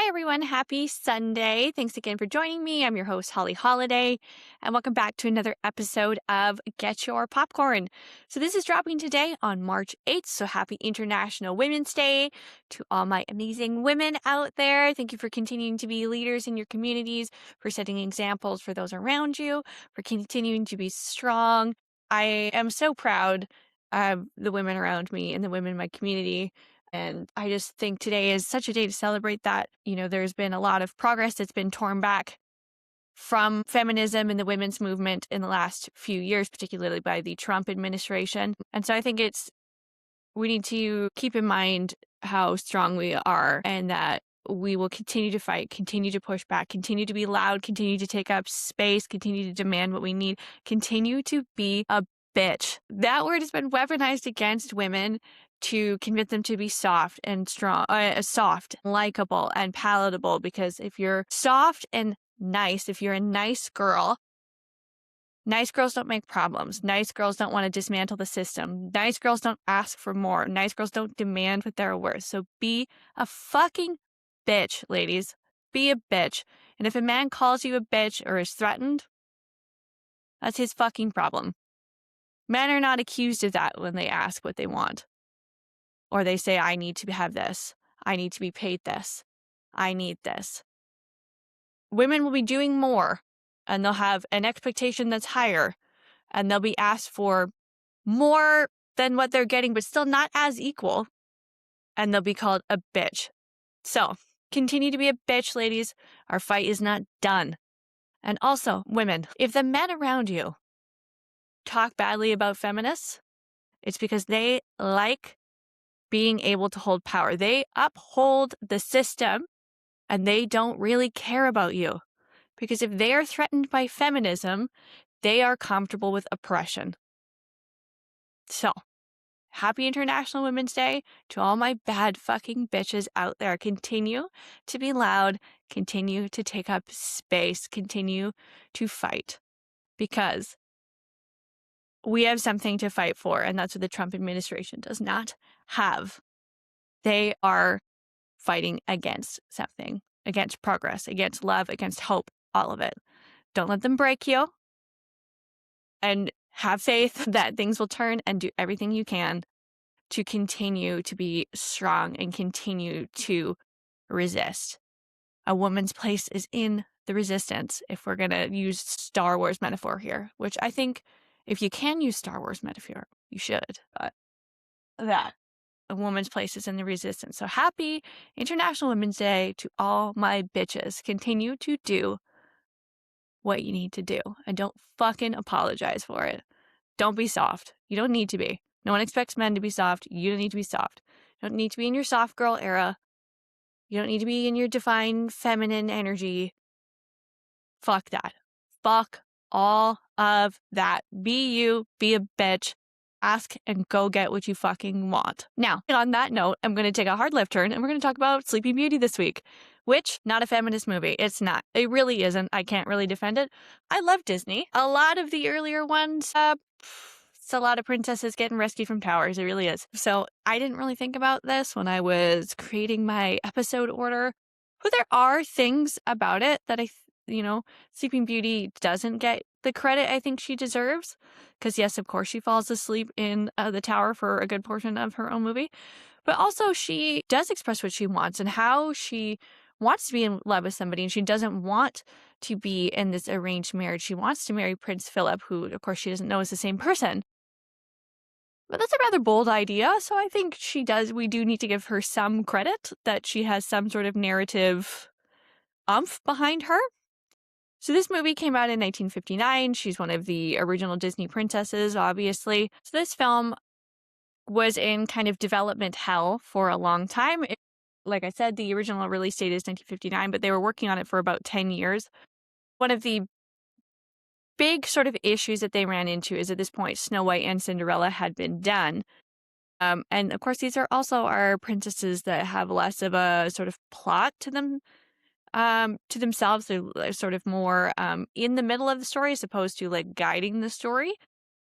Hi, everyone. Happy Sunday. Thanks again for joining me. I'm your host, Holly Holiday, and welcome back to another episode of Get Your Popcorn. So, this is dropping today on March 8th. So, happy International Women's Day to all my amazing women out there. Thank you for continuing to be leaders in your communities, for setting examples for those around you, for continuing to be strong. I am so proud of the women around me and the women in my community. And I just think today is such a day to celebrate that. There's been a lot of progress that's been torn back from feminism and the women's movement in the last few years, particularly by the Trump administration. And so I think we need to keep in mind how strong we are and that we will continue to fight, continue to push back, continue to be loud, continue to take up space, continue to demand what we need, continue to be a bitch. That word has been weaponized against women to convince them to be soft and strong, soft, likable, and palatable. Because if you're soft and nice, if you're a nice girls don't make problems. Nice girls don't want to dismantle the system. Nice girls don't ask for more. Nice girls don't demand what they're worth. So be a fucking bitch, ladies. Be a bitch. And if a man calls you a bitch or is threatened, that's his fucking problem. Men are not accused of that when they ask what they want. Or they say, I need to have this. I need to be paid this. I need this. Women will be doing more, and they'll have an expectation that's higher, and they'll be asked for more than what they're getting, but still not as equal, and they'll be called a bitch. So continue to be a bitch, ladies. Our fight is not done. And also, women, if the men around you talk badly about feminists, it's because they like being able to hold power. They uphold the system and they don't really care about you. Because if they are threatened by feminism, they are comfortable with oppression. So, happy International Women's Day to all my bad fucking bitches out there. Continue to be loud, continue to take up space, continue to fight. Because we have something to fight for, and that's what the Trump administration does not have. They are fighting against something, against progress, against love, against hope, all of it. Don't let them break you. And have faith that things will turn, and do everything you can to continue to be strong and continue to resist. A woman's place is in the resistance, if we're going to use Star Wars metaphor here, which I think if you can use Star Wars metaphor, you should. But that a woman's place is in the resistance. So happy International Women's Day to all my bitches. Continue to do what you need to do and don't fucking apologize for it. Don't be soft. You don't need to be. No one expects men to be soft. You don't need to be soft. You don't need to be in your soft girl era. You don't need to be in your divine feminine energy. Fuck that. Fuck all of that. Be you. Be a bitch. Ask and go get what you fucking want. Now, on that note, I'm going to take a hard left turn and we're going to talk about Sleeping Beauty this week, which, not a feminist movie. It's not. It really isn't. I can't really defend it. I love Disney. A lot of the earlier ones, it's a lot of princesses getting rescued from towers. It really is. So I didn't really think about this when I was creating my episode order, but there are things about it that Sleeping Beauty doesn't get the credit I think she deserves. Because yes, of course, she falls asleep in the tower for a good portion of her own movie. But also she does express what she wants and how she wants to be in love with somebody. And she doesn't want to be in this arranged marriage. She wants to marry Prince Philip, who, of course, she doesn't know is the same person. But that's a rather bold idea. So I think we do need to give her some credit that she has some sort of narrative oomph behind her. So this movie came out in 1959. She's one of the original Disney princesses, obviously. So this film was in kind of development hell for a long time. Like I said, the original release date is 1959, but they were working on it for about 10 years. One of the big sort of issues that they ran into is at this point, Snow White and Cinderella had been done. And of course, these are also our princesses that have less of a sort of plot to them. To themselves. They're sort of more in the middle of the story as opposed to like guiding the story.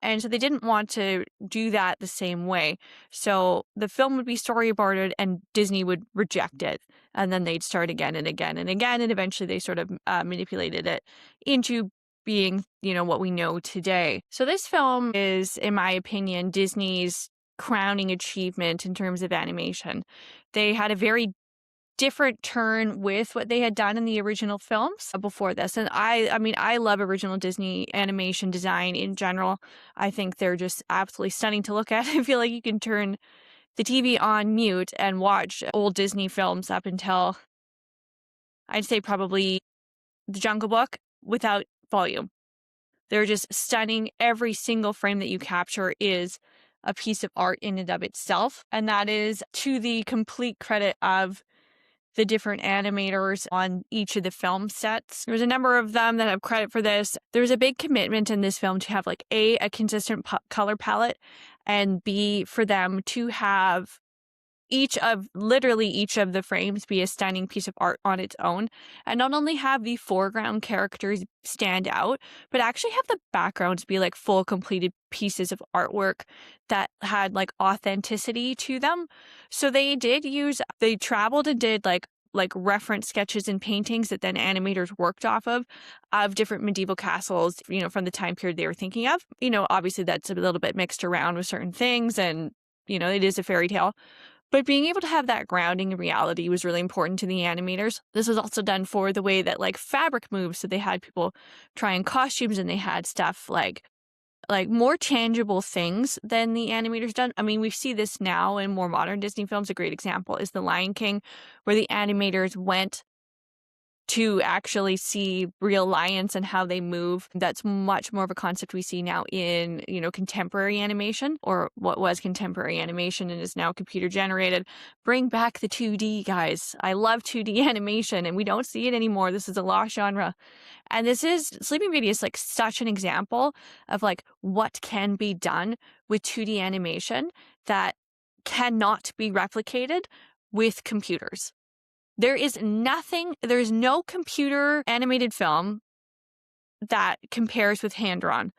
And so they didn't want to do that the same way. So the film would be storyboarded and Disney would reject it. And then they'd start again and again and again. And eventually they sort of manipulated it into being, what we know today. So this film is, in my opinion, Disney's crowning achievement in terms of animation. They had a very different turn with what they had done in the original films before this. And I mean, I love original Disney animation design in general. I think they're just absolutely stunning to look at. I feel like you can turn the TV on mute and watch old Disney films up until, I'd say, probably The Jungle Book without volume. They're just stunning. Every single frame that you capture is a piece of art in and of itself. And that is to the complete credit of the different animators on each of the film sets. There's a number of them that have credit for this. There's a big commitment in this film to have like a consistent color palette, and B, for them to have literally each of the frames be a stunning piece of art on its own, and not only have the foreground characters stand out, but actually have the backgrounds be like full completed pieces of artwork that had like authenticity to them. So they traveled and did like reference sketches and paintings that then animators worked off of different medieval castles, from the time period they were thinking of. Obviously that's a little bit mixed around with certain things, and it is a fairy tale. But being able to have that grounding in reality was really important to the animators. This was also done for the way that like fabric moves. So they had people trying costumes, and they had stuff like more tangible things than the animators done. I mean, we see this now in more modern Disney films. A great example is The Lion King, where the animators went to actually see real lions and how they move. That's much more of a concept we see now in, contemporary animation, or what was contemporary animation and is now computer generated. Bring back the 2D, guys. I love 2D animation, and we don't see it anymore. This is a lost genre. And Sleeping Beauty is like such an example of like what can be done with 2D animation that cannot be replicated with computers. There's no computer animated film that compares with hand-drawn.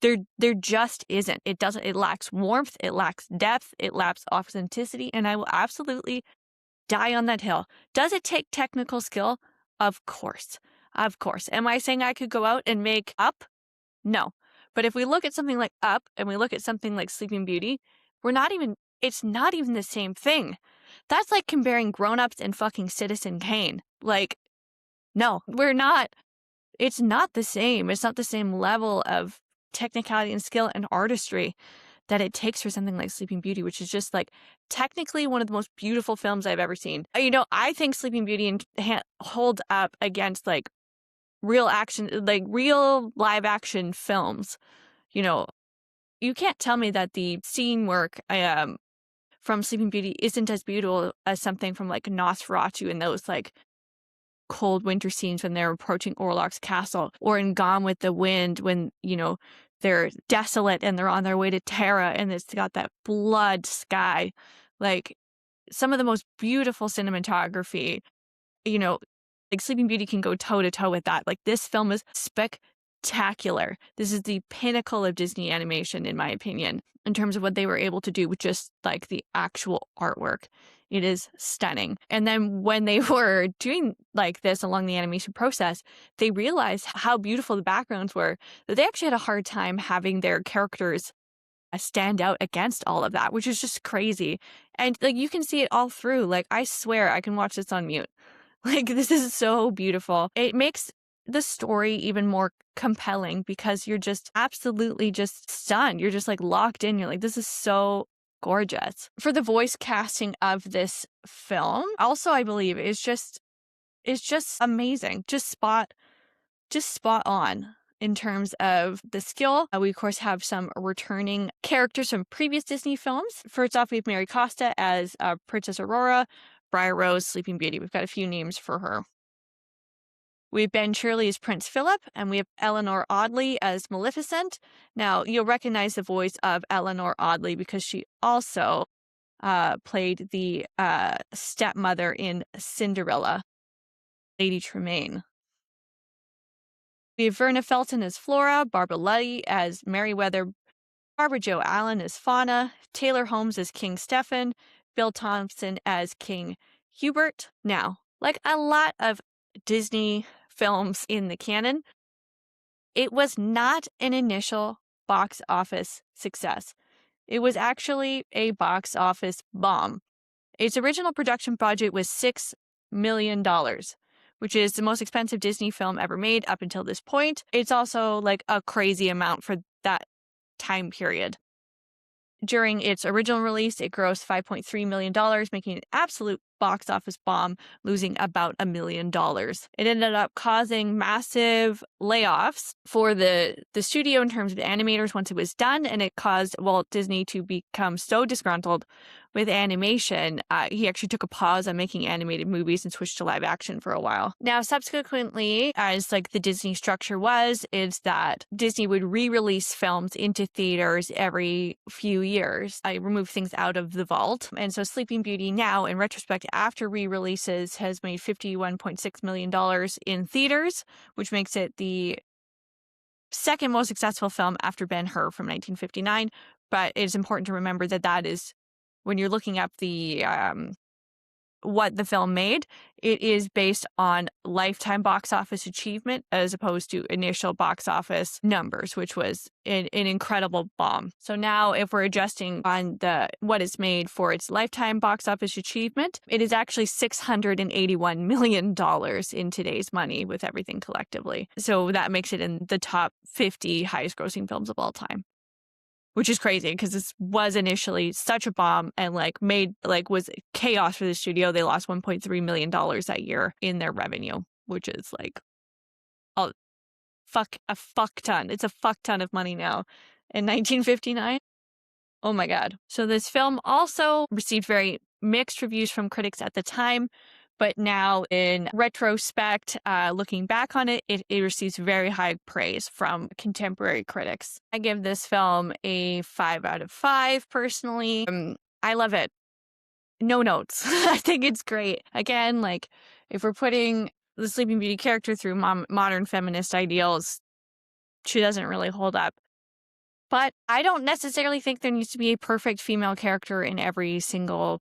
There just isn't. It lacks warmth, it lacks depth, it lacks authenticity, and I will absolutely die on that hill. Does it take technical skill? Of course. Of course. Am I saying I could go out and make Up? No. But if we look at something like Up and we look at something like Sleeping Beauty, it's not even the same thing. That's like comparing Grown Ups and fucking Citizen Kane. Like, no, we're not. It's not the same. It's not the same level of technicality and skill and artistry that it takes for something like Sleeping Beauty, which is just like technically one of the most beautiful films I've ever seen. I think Sleeping Beauty holds up against like real live action films. You can't tell me that the scene work from Sleeping Beauty isn't as beautiful as something from like Nosferatu and those like cold winter scenes when they're approaching Orlok's castle, or in Gone with the Wind when, they're desolate and they're on their way to Terra and it's got that blood sky. Like some of the most beautiful cinematography, like Sleeping Beauty can go toe to toe with that. Like this film is spectacular. This is the pinnacle of Disney animation, in my opinion, in terms of what they were able to do with just like the actual artwork. It is stunning. And then when they were doing like this along the animation process, they realized how beautiful the backgrounds were, that they actually had a hard time having their characters stand out against all of that, which is just crazy. And like you can see it all through. Like I swear I can watch this on mute. Like this is so beautiful. It makes the story even more compelling because you're just absolutely just stunned. You're just like locked in. You're like, this is so gorgeous. For the voice casting of this film, also I believe is just amazing. Just spot on in terms of the skill. We of course have some returning characters from previous Disney films. First off, we have Mary Costa as Princess Aurora, Briar Rose, Sleeping Beauty. We've got a few names for her. We have Ben Shirley as Prince Philip, and we have Eleanor Audley as Maleficent. Now, you'll recognize the voice of Eleanor Audley because she also played the stepmother in Cinderella, Lady Tremaine. We have Verna Felton as Flora, Barbara Luddy as Merryweather, Barbara Jo Allen as Fauna, Taylor Holmes as King Stefan, Bill Thompson as King Hubert. Now, like a lot of Disney films in the canon, it was not an initial box office success. It was actually a box office bomb. Its original production budget was $6 million, which is the most expensive Disney film ever made up until this point. It's also like a crazy amount for that time period. During its original release, it grossed $5.3 million, making an absolute box office bomb, losing about $1 million. It ended up causing massive layoffs for the studio in terms of the animators once it was done, and it caused Walt Disney to become so disgruntled with animation, he actually took a pause on making animated movies and switched to live action for a while. Now, subsequently, as like the Disney structure is that Disney would re-release films into theaters every few years. I removed things out of the vault. And so Sleeping Beauty now, in retrospect, after re-releases, has made $51.6 million in theaters, which makes it the second most successful film after Ben-Hur from 1959. But it's important to remember that is, when you're looking up the what the film made, it is based on lifetime box office achievement as opposed to initial box office numbers, which was an incredible bomb. So now if we're adjusting on what is made for its lifetime box office achievement, it is actually $681 million in today's money with everything collectively. So that makes it in the top 50 highest grossing films of all time. Which is crazy because this was initially such a bomb and was chaos for the studio. They lost $1.3 million that year in their revenue, which is like a fuck ton. It's a fuck ton of money now. In 1959, oh my God. So this film also received very mixed reviews from critics at the time. But now, in retrospect, looking back on it, it receives very high praise from contemporary critics. I give this film a 5 out of 5, personally. I love it. No notes. I think it's great. Again, like, if we're putting the Sleeping Beauty character through modern feminist ideals, she doesn't really hold up. But I don't necessarily think there needs to be a perfect female character in every single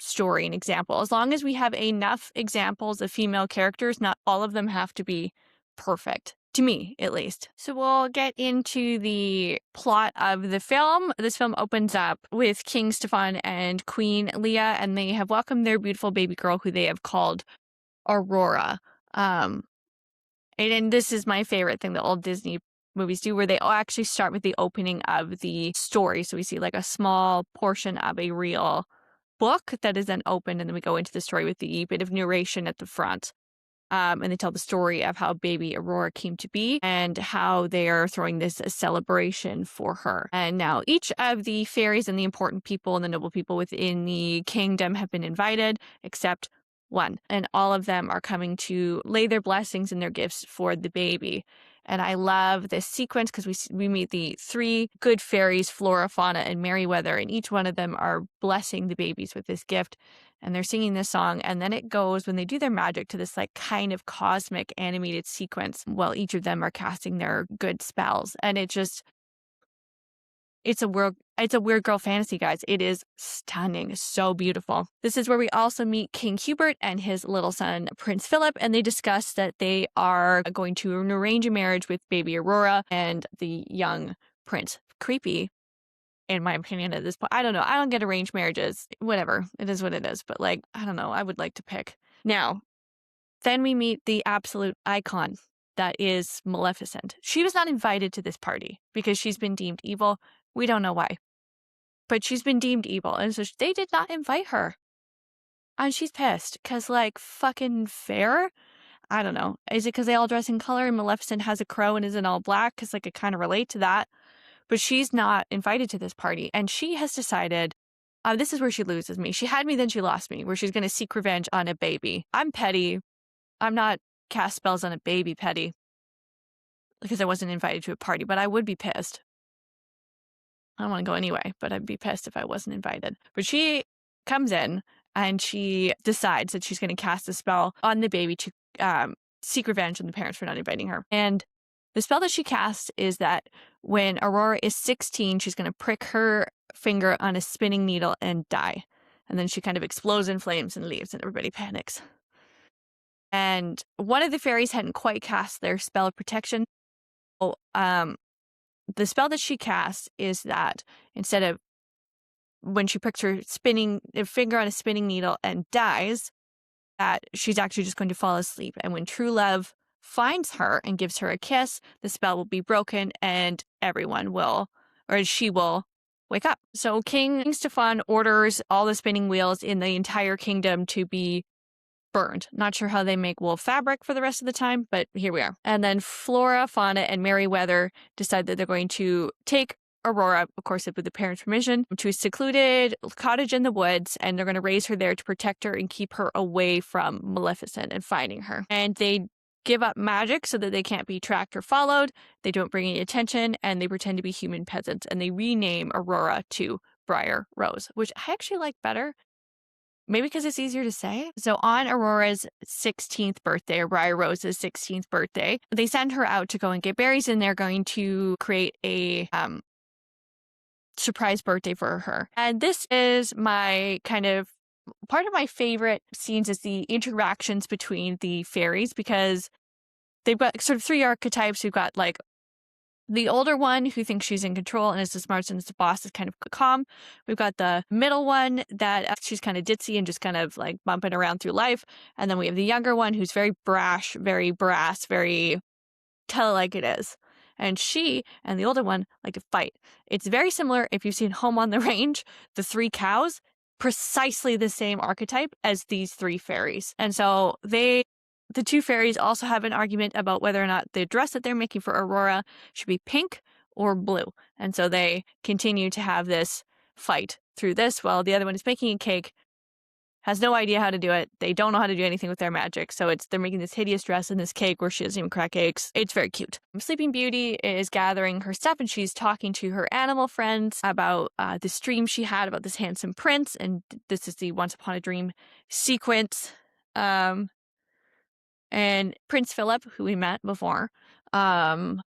story and example. As long as we have enough examples of female characters, not all of them have to be perfect, to me at least. So we'll get into the plot of the film. This film opens up with King Stefan and Queen Leah, and they have welcomed their beautiful baby girl who they have called Aurora. And this is my favorite thing that old Disney movies do, where they all actually start with the opening of the story. So we see like a small portion of a real book that is then opened, and then we go into the story with the bit of narration at the front. And they tell the story of how baby Aurora came to be and how they are throwing this celebration for her. And now each of the fairies and the important people and the noble people within the kingdom have been invited, except one. And all of them are coming to lay their blessings and their gifts for the baby. And I love this sequence because we meet the 3 good fairies, Flora, Fauna, and Merryweather, and each one of them are blessing the babies with this gift. And they're singing this song, and then it goes, when they do their magic, to this like kind of cosmic animated sequence while each of them are casting their good spells. And it's a weird girl fantasy, guys. It is stunning. So beautiful. This is where we also meet King Hubert and his little son, Prince Philip, and they discuss that they are going to arrange a marriage with baby Aurora and the young prince. Creepy, in my opinion, at this point. I don't know. I don't get arranged marriages. Whatever. It is what it is. But like, I don't know. I would like to pick. Now, then we meet the absolute icon that is Maleficent. She was not invited to this party because she's been deemed evil. We don't know why. But she's been deemed evil. And so they did not invite her. And she's pissed. Because, like, fucking fair? I don't know. Is it because they all dress in color and Maleficent has a crow and is in all black? Because, like, I kind of relate to that. But she's not invited to this party. And she has decided, this is where she loses me. She had me, then she lost me. Where she's going to seek revenge on a baby. I'm petty. I'm not cast spells on a baby petty. Because I wasn't invited to a party. But I would be pissed. I don't want to go anyway, but I'd be pissed if I wasn't invited. But she comes in and she decides that she's going to cast a spell on the baby to seek revenge on the parents for not inviting her. And The spell that she casts is that when Aurora is 16, she's going to prick her finger on a spinning needle and die. And then she kind of explodes in flames and leaves, and everybody panics. And one of the fairies hadn't quite cast their spell of protection. So, the spell that she casts is that instead of when she pricks her finger on a spinning needle and dies, that she's actually just going to fall asleep. And when true love finds her and gives her a kiss, the spell will be broken and she will wake up. So King Stefan orders all the spinning wheels in the entire kingdom to be burned. Not sure how they make wool fabric for the rest of the time, but here we are. And then Flora, Fauna, and Merryweather decide that they're going to take Aurora, of course, with the parents' permission, to a secluded cottage in the woods, and they're going to raise her there to protect her and keep her away from Maleficent and finding her. And they give up magic so that they can't be tracked or followed. They don't bring any attention, and they pretend to be human peasants, and they rename Aurora to Briar Rose, which I actually like better. Maybe because it's easier to say. So on Aurora's 16th birthday, or Briar Rose's 16th birthday, they send her out to go and get berries, and they're going to create a surprise birthday for her. And this is my kind of part of my favorite scenes is the interactions between the fairies, because they've got sort of three archetypes. We've got like the older one who thinks she's in control and is the smartest and is the boss, is kind of calm. We've got the middle one that she's kind of ditzy and just kind of like bumping around through life. And then we have the younger one who's very brash, very brass, very tell it like it is. And she and the older one like to fight. It's very similar if you've seen Home on the Range, the three cows, precisely the same archetype as these three fairies. And so the two fairies also have an argument about whether or not the dress that they're making for Aurora should be pink or blue. And so they continue to have this fight through this while the other one is making a cake, has no idea how to do it. They don't know how to do anything with their magic. So they're making this hideous dress and this cake where she doesn't even crack eggs. It's very cute. Sleeping Beauty is gathering her stuff, and she's talking to her animal friends about this dream she had about this handsome prince. And this is the Once Upon a Dream sequence. And Prince Philip, who we met before, who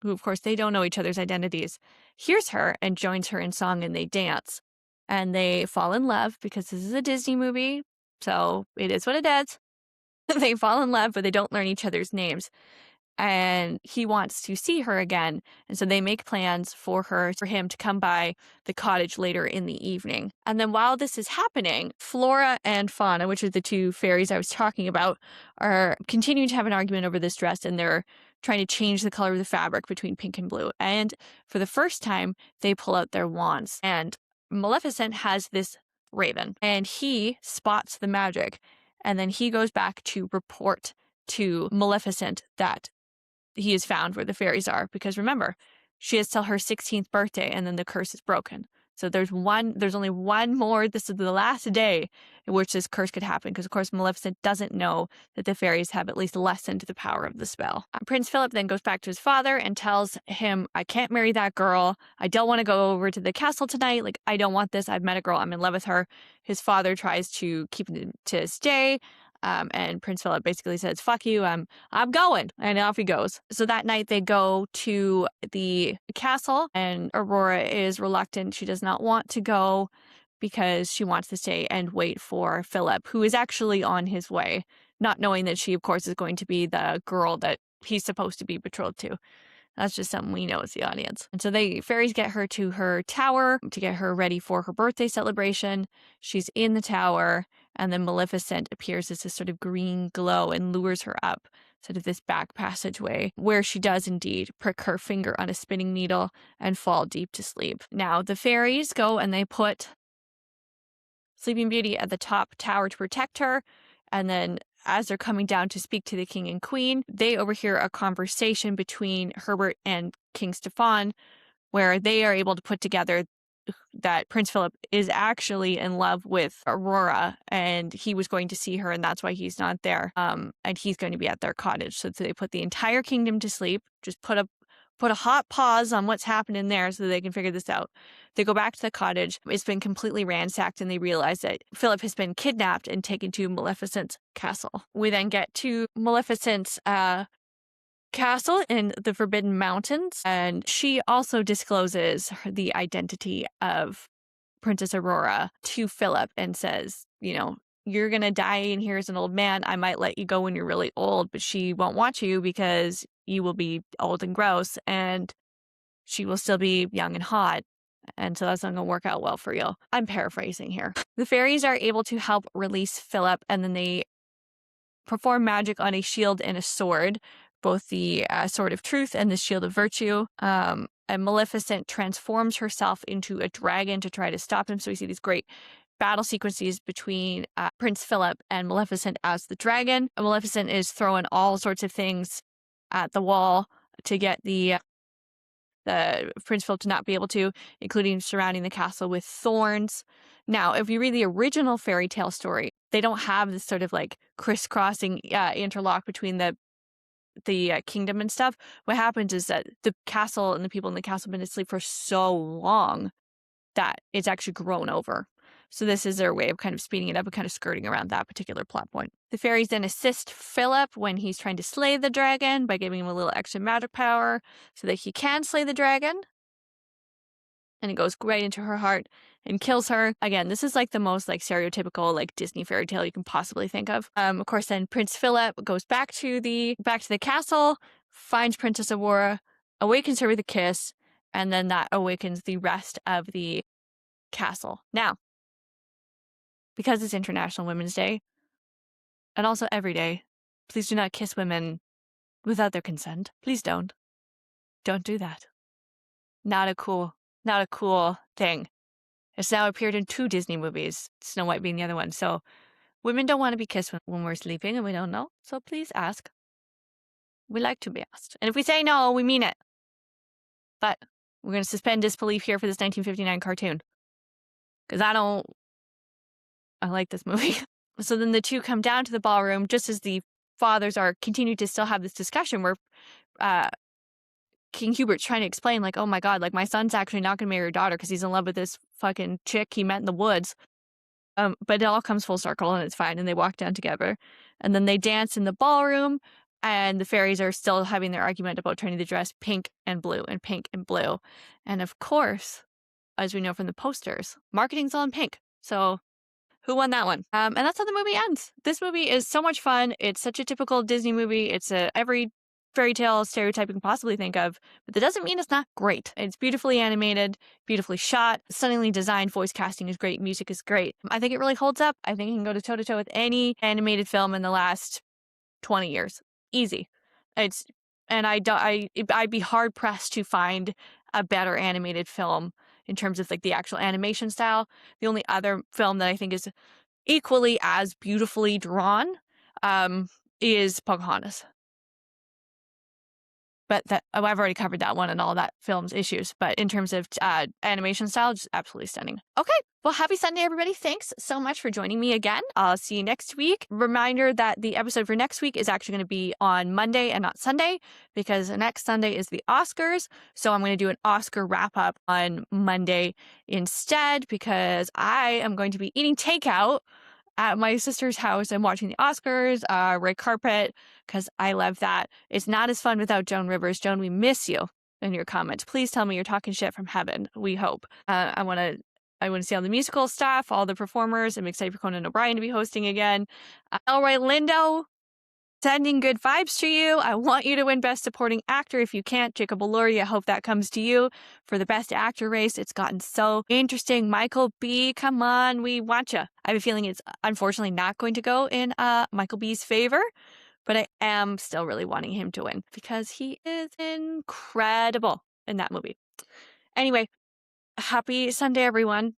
of course they don't know each other's identities, hears her and joins her in song, and they dance. And they fall in love because this is a Disney movie, so it is what it is. They fall in love, but they don't learn each other's names. And he wants to see her again. And so they make plans for him to come by the cottage later in the evening. And then while this is happening, Flora and Fauna, which are the two fairies I was talking about, are continuing to have an argument over this dress, and they're trying to change the color of the fabric between pink and blue. And for the first time, they pull out their wands. And Maleficent has this raven, and he spots the magic. And then he goes back to report to Maleficent that he has found where the fairies are, because remember, she has till her 16th birthday and then the curse is broken. So there's only one more. This is the last day in which this curse could happen, because of course Maleficent doesn't know that the fairies have at least lessened the power of the spell. Prince Philip then goes back to his father and tells him, I can't marry that girl. I don't want to go over to the castle tonight. Like, I don't want this. I've met a girl. I'm in love with her. His father tries to keep him to stay. And Prince Philip basically says, fuck you, I'm going. And off he goes. So that night they go to the castle, and Aurora is reluctant. She does not want to go because she wants to stay and wait for Philip, who is actually on his way, not knowing that she, of course, is going to be the girl that he's supposed to be betrothed to. That's just something we know as the audience. And so the fairies get her to her tower to get her ready for her birthday celebration. She's in the tower, and then Maleficent appears as this sort of green glow and lures her up sort of this back passageway, where she does indeed prick her finger on a spinning needle and fall deep to sleep. Now the fairies go and they put Sleeping Beauty at the top tower to protect her, and then as they're coming down to speak to the king and queen, they overhear a conversation between Herbert and King Stefan, where they are able to put together that Prince Philip is actually in love with Aurora, and he was going to see her, and that's why he's not there. And he's going to be at their cottage. So they put the entire kingdom to sleep, just put a hot pause on what's happening there so that they can figure this out. They go back to the cottage. It's been completely ransacked, and they realize that Philip has been kidnapped and taken to Maleficent's castle. We then get to Maleficent's castle in the Forbidden Mountains, and she also discloses the identity of Princess Aurora to Philip and says, you're going to die in here as an old man. I might let you go when you're really old, but she won't want you because you will be old and gross and she will still be young and hot. And so that's not going to work out well for you. I'm paraphrasing here. The fairies are able to help release Philip, and then they perform magic on a shield and a sword, both the Sword of Truth and the Shield of Virtue. And Maleficent transforms herself into a dragon to try to stop him. So we see these great battle sequences between Prince Philip and Maleficent as the dragon. And Maleficent is throwing all sorts of things at the wall to get the Prince Philip to not be able to, including surrounding the castle with thorns. Now, if you read the original fairy tale story, they don't have this sort of like crisscrossing interlock between the kingdom and stuff. What happens is that the castle and the people in the castle have been asleep for so long that it's actually grown over. So this is their way of kind of speeding it up and kind of skirting around that particular plot point. The fairies then assist Philip when he's trying to slay the dragon by giving him a little extra magic power so that he can slay the dragon. And it goes right into her heart and kills her. Again, this is like the most like stereotypical like Disney fairy tale you can possibly think of. Of course, then Prince Philip goes back to the castle, finds Princess Aurora, awakens her with a kiss, and then that awakens the rest of the castle. Now, because it's International Women's Day, and also every day, please do not kiss women without their consent. Please don't. Don't do that. Not a cool thing. It's now appeared in 2 Disney movies, Snow White being the other one. So women don't want to be kissed when we're sleeping and we don't know. So please ask. We like to be asked. And if we say no, we mean it. But we're going to suspend disbelief here for this 1959 cartoon. Because I like this movie. So then the two come down to the ballroom just as the fathers are continuing to still have this discussion where King Hubert's trying to explain, like, oh my God, like my son's actually not going to marry your daughter because he's in love with this fucking chick he met in the woods. But it all comes full circle and it's fine. And they walk down together. And then they dance in the ballroom. And the fairies are still having their argument about turning the dress pink and blue and pink and blue. And of course, as we know from the posters, marketing's all in pink. So who won that one? And that's how the movie ends. This movie is so much fun. It's such a typical Disney movie. It's every fairy tale stereotype you can possibly think of, but that doesn't mean it's not great. It's beautifully animated, beautifully shot, stunningly designed, voice casting is great, music is great. I think it really holds up. I think it can go toe to toe with any animated film in the last 20 years. Easy. I'd be hard pressed to find a better animated film in terms of like the actual animation style. The only other film that I think is equally as beautifully drawn is Pocahontas. But I've already covered that one and all that film's issues. But in terms of animation style, just absolutely stunning. Okay, well, happy Sunday, everybody. Thanks so much for joining me again. I'll see you next week. Reminder that the episode for next week is actually going to be on Monday and not Sunday because next Sunday is the Oscars. So I'm going to do an Oscar wrap up on Monday instead because I am going to be eating takeout at my sister's house and watching the Oscars, red carpet, because I love that. It's not as fun without Joan Rivers. Joan, we miss you in your comments. Please tell me you're talking shit from heaven. We hope. I want to see all the musical stuff, all the performers. I'm excited for Conan O'Brien to be hosting again. Elroy Lindo, sending good vibes to you. I want you to win Best Supporting Actor. If you can't, Jacob Elordi, I hope that comes to you for the Best Actor race. It's gotten so interesting. Michael B., come on, we want you. I have a feeling it's unfortunately not going to go in Michael B.'s favor, but I am still really wanting him to win because he is incredible in that movie. Anyway, happy Sunday, everyone.